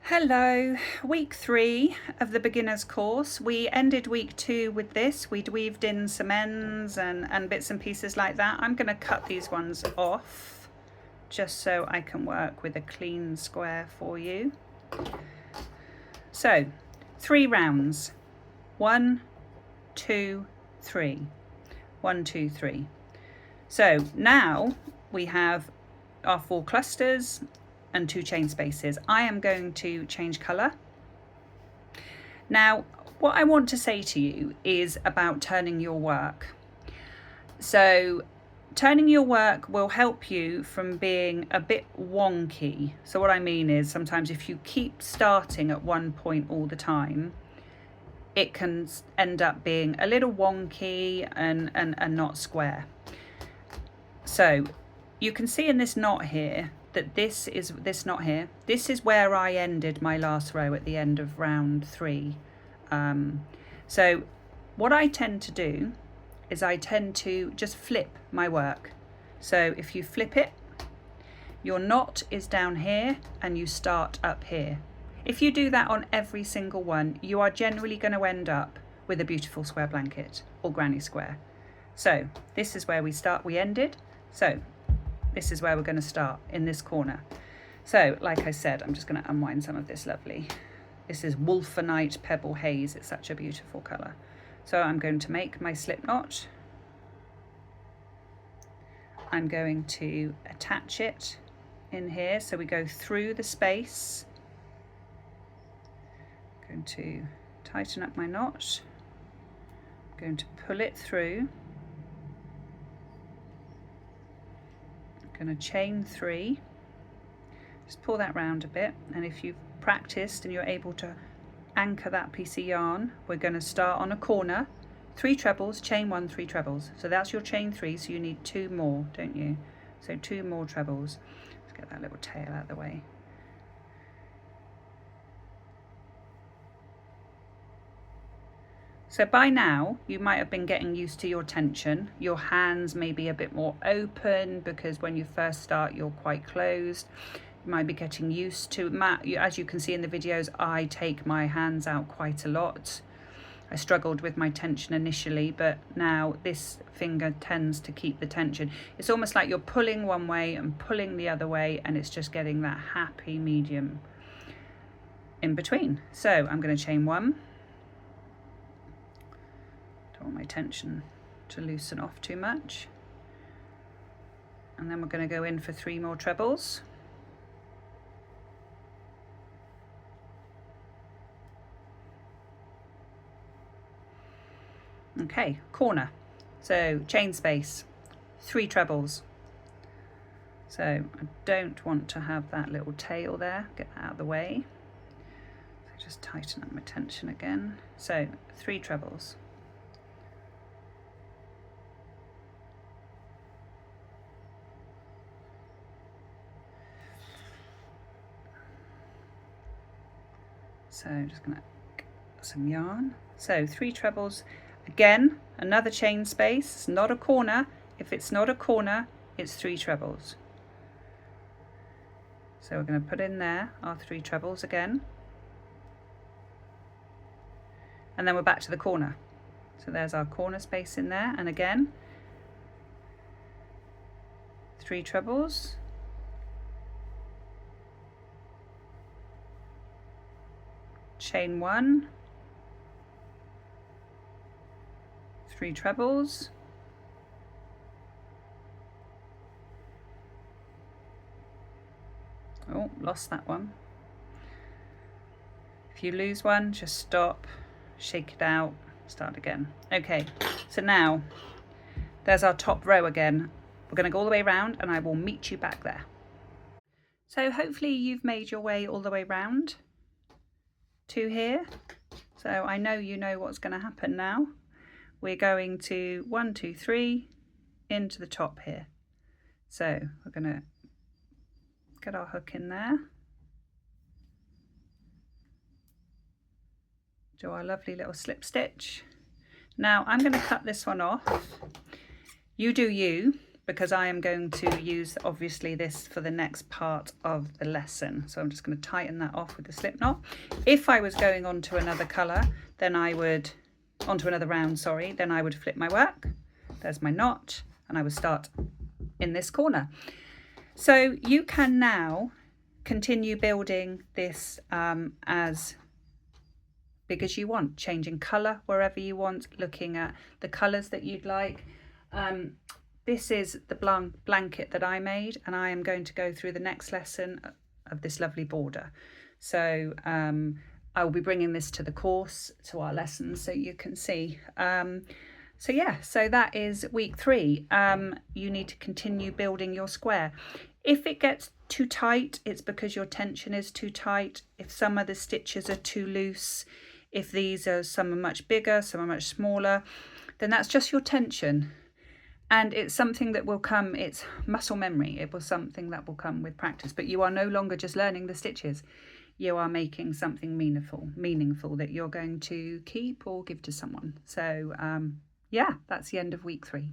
Hello, week 3 of the beginners course. We ended week 2 with this. We'd weaved in some ends and bits and pieces like that. I'm going to cut these ones off just so I can work with a clean square for you. So 3 rounds, 1, 2, 3, 1, 2, 3. So now we have our 4 clusters and 2 chain spaces. I am going to change colour. Now, what I want to say to you is about turning your work. So turning your work will help you from being a bit wonky. So what I mean is sometimes if you keep starting at one point all the time, it can end up being a little wonky and not square. So you can see in this knot here that this knot here, this is where I ended my last row at the end of round 3. So what I tend to do is I tend to just flip my work. So if you flip it, your knot is down here and you start up here. If you do that on every single one, you are generally going to end up with a beautiful square blanket or granny square. So this is where we ended. So this is where we're going to start, in this corner. So like I said, I'm just going to unwind some of this lovely. This is Wolfenite Pebble Haze. It's such a beautiful colour. So I'm going to make my slip knot. I'm going to attach it in here. So we go through the space. I'm going to tighten up my knot. I'm going to pull it through. Going to chain 3, just pull that round a bit, and if you've practiced and you're able to anchor that piece of yarn, we're going to start on a corner, 3 trebles, chain 1, 3 trebles. So that's your chain 3, so you need 2 more, don't you? So 2 more trebles. Let's get that little tail out of the way. So by now, you might have been getting used to your tension. Your hands may be a bit more open because when you first start, you're quite closed. You might be getting used to, as you can see in the videos, I take my hands out quite a lot. I struggled with my tension initially, but now this finger tends to keep the tension. It's almost like you're pulling one way and pulling the other way, and it's just getting that happy medium in between. So I'm going to chain 1. Don't want my tension to loosen off too much. And then we're going to go in for 3 more trebles. Okay, corner. So chain space, 3 trebles. So I don't want to have that little tail there, get that out of the way. So just tighten up my tension again. So 3 trebles. So just going to get some yarn. So 3 trebles. Again, another chain space. It's not a corner. If it's not a corner, it's 3 trebles. So we're going to put in there our 3 trebles again. And then we're back to the corner. So there's our corner space in there. And again, 3 trebles. Chain 1, 3 trebles, oh, lost that one. If you lose one, just stop, shake it out, start again. Okay, so now there's our top row again. We're going to go all the way around and I will meet you back there. So hopefully you've made your way all the way round to here. So I know you know what's going to happen now. We're going to 1, 2, 3 into the top here. So we're going to get our hook in there. Do our lovely little slip stitch. Now I'm going to cut this one off. You do you, because I am going to use obviously this for the next part of the lesson. So I'm just going to tighten that off with the slip knot. If I was going on to another colour, then I would, onto another round, sorry, then I would flip my work. There's my knot, and I would start in this corner. So you can now continue building this as big as you want, changing colour wherever you want, looking at the colours that you'd like. This is the blanket that I made, and I am going to go through the next lesson of this lovely border. So I will be bringing this to the course, to our lessons, so you can see. So yeah, so that is week 3. You need to continue building your square. If it gets too tight, it's because your tension is too tight. If some of the stitches are too loose, if some are much bigger, some are much smaller, then that's just your tension. And it's something that will come, it's muscle memory. It was something that will come with practice, but you are no longer just learning the stitches. You are making something meaningful that you're going to keep or give to someone. So yeah, that's the end of week 3.